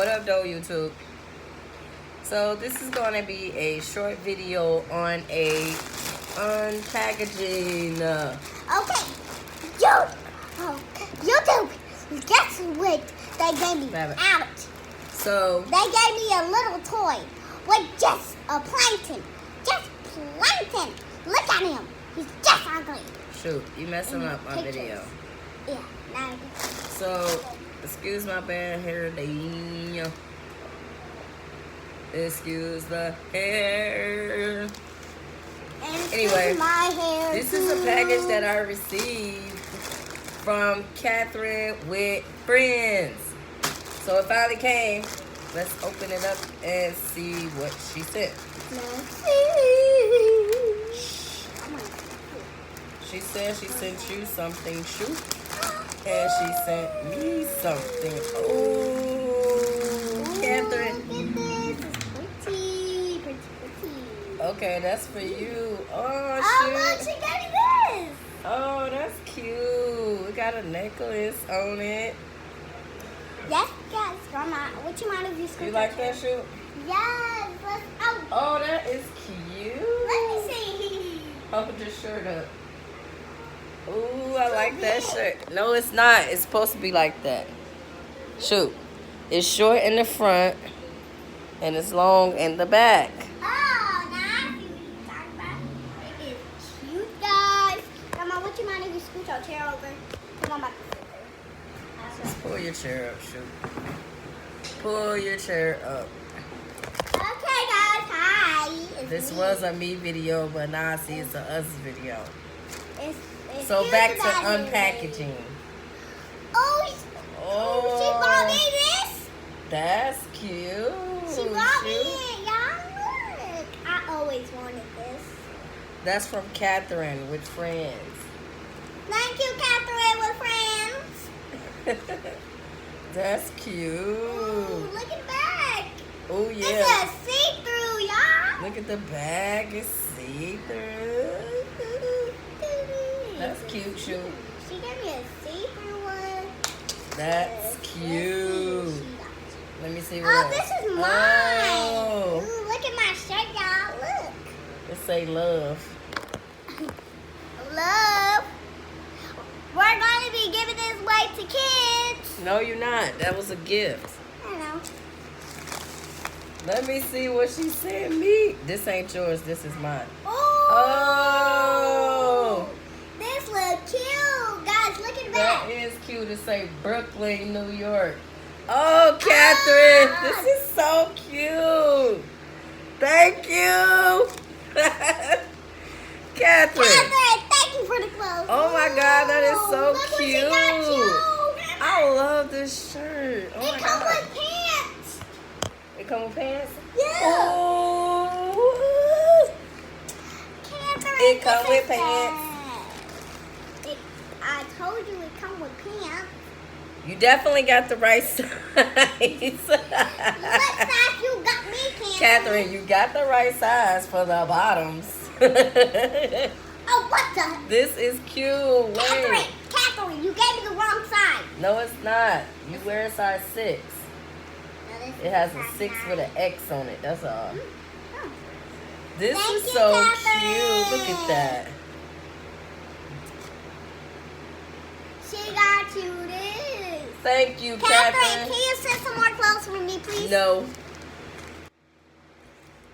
What up, though, YouTube? So this is going to be a short video on a unpackaging. Okay, YouTube, guess what they gave me out? So they gave me a little toy with just a plankton. Just plankton. Look at him. He's just ugly. Shoot, you messing up my video. Yeah, now. So, excuse my bad hair day. Excuse the hair. Anyway, my hair this is a package that I received from Catherine with Friends. So it finally came. Let's open it up and see what she sent. She said she sent you something, shoot. And she sent me something. Oh, Catherine. Look at this. It's pretty. Okay, that's for you. Oh, shoot. Oh, look, she gave me this. Oh, that's cute. We got a necklace on it. Yes, Grandma. Would you mind if you scoot? You like that shoe? Yes. Let's. Oh, that is cute. Let me see. Hold your shirt up. Ooh, I like that shirt. No, it's not. It's supposed to be like that. Shoot. It's short in the front and it's long in the back. Oh, now I see what you're talking about. It is cute, guys. Grandma, would you mind if you scoot your chair over? Come on back. Just pull your chair up, shoot. Pull your chair up. Okay, guys. Hi. This was a me video, but now I see it's a us video. It's so back to unpackaging. Oh, she bought me this. That's cute. She bought me it, y'all. Look. I always wanted this. That's from Catherine with Friends. Thank you, Catherine with Friends. That's cute. Ooh, look at the back. Oh, yeah. It's a see-through, y'all. Look at the bag. It's see-through. That's cute, shoot. She gave me a see-through one. That's cute. Let me see what Oh, else. this is mine. Oh. Ooh, look at my shirt, y'all. Look. It say love. Love. We're going to be giving this away to kids. No, you're not. That was a gift. I know. Let me see what she sent me. This ain't yours. This is mine. Oh. This look cute. Guys, look at that. That is cute. It say Brooklyn, New York. Oh, Catherine. This is so cute. Thank you. Catherine, thank you for the clothes. Oh my God, that is so look cute. What she got you. I love this shirt. Oh it my comes God. with pants. It come with pants? Yeah. Oh. Catherine, It come with pants. I told you it come with pants. You definitely got the right size. What size you got me, Catherine, you got the right size for the bottoms. Oh, what the? This is cute. Wait. Catherine, you gave me the wrong size. No, it's not. You wear a size 6. It has a 6 with an X on it. That's all. Oh. This Thank is you, so Catherine. cute. Look at that. She got you this. Thank you, Catherine, Catherine. can you send some more clothes for me, please? No.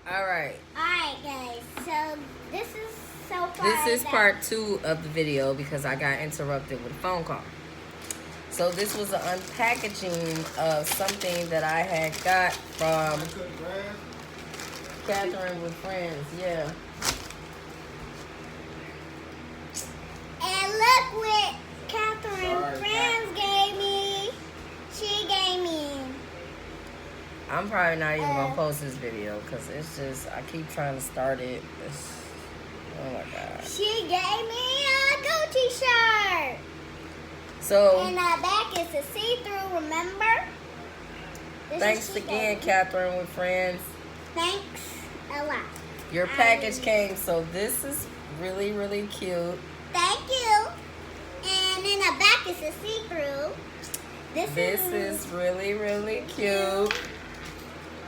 All right. Alright, guys. So, this is so far. This is part 2 of the video because I got interrupted with a phone call. So this was an unpackaging of something that I had got from Catherine with Friends. Yeah. And look what Catherine Friends gave me. She gave me. I'm probably not even gonna post this video because it's just I keep trying to start it. Oh my God. She gave me a Gucci shirt. So And the back is a see-through, remember? thanks again, Catherine with Friends. Thanks a lot. Your package came, so this is really, really cute. Thank you. And in the back is a see-through. This is really, really cute.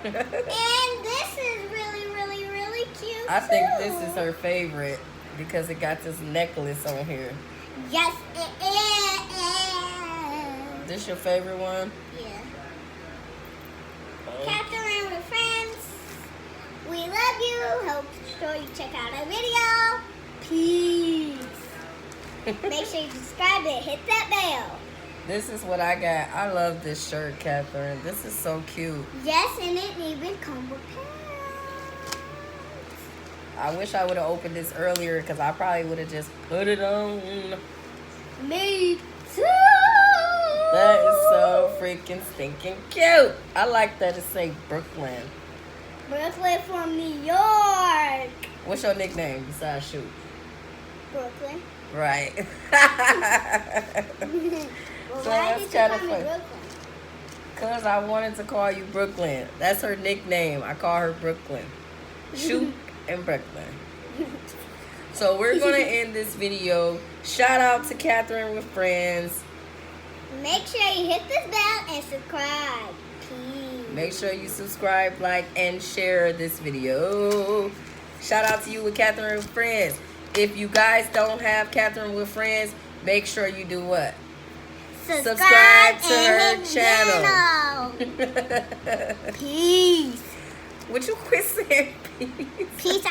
And this is really, really, really cute. I think this is her favorite because it got this necklace on here. Yes, it is. This your favorite one? Yeah. Oh. Catherine with friends. We love you. Hope you check out our video. Peace. Make sure you subscribe and hit that bell. This is what I got. I love this shirt, Catherine. This is so cute. Yes, and it even comes with pants. I wish I would have opened this earlier because I probably would have just put it on. Me too. That is so freaking stinking cute. I like that it say Brooklyn. Brooklyn from New York. What's your nickname besides Shoot? Brooklyn. Right. Well, So why that's did you kinda call me funny. Brooklyn? Because I wanted to call you Brooklyn. That's her nickname. I call her Brooklyn. Shoot and Brooklyn. So we're going to end this video. Shout out to Catherine with friends. Make sure you hit this bell and subscribe. Peace. Make sure you subscribe, like, and share this video. Shout out to you with Catherine with friends. If you guys don't have Catherine with friends, make sure you do what? Subscribe to her channel. Peace. Would you quit saying peace? Peace.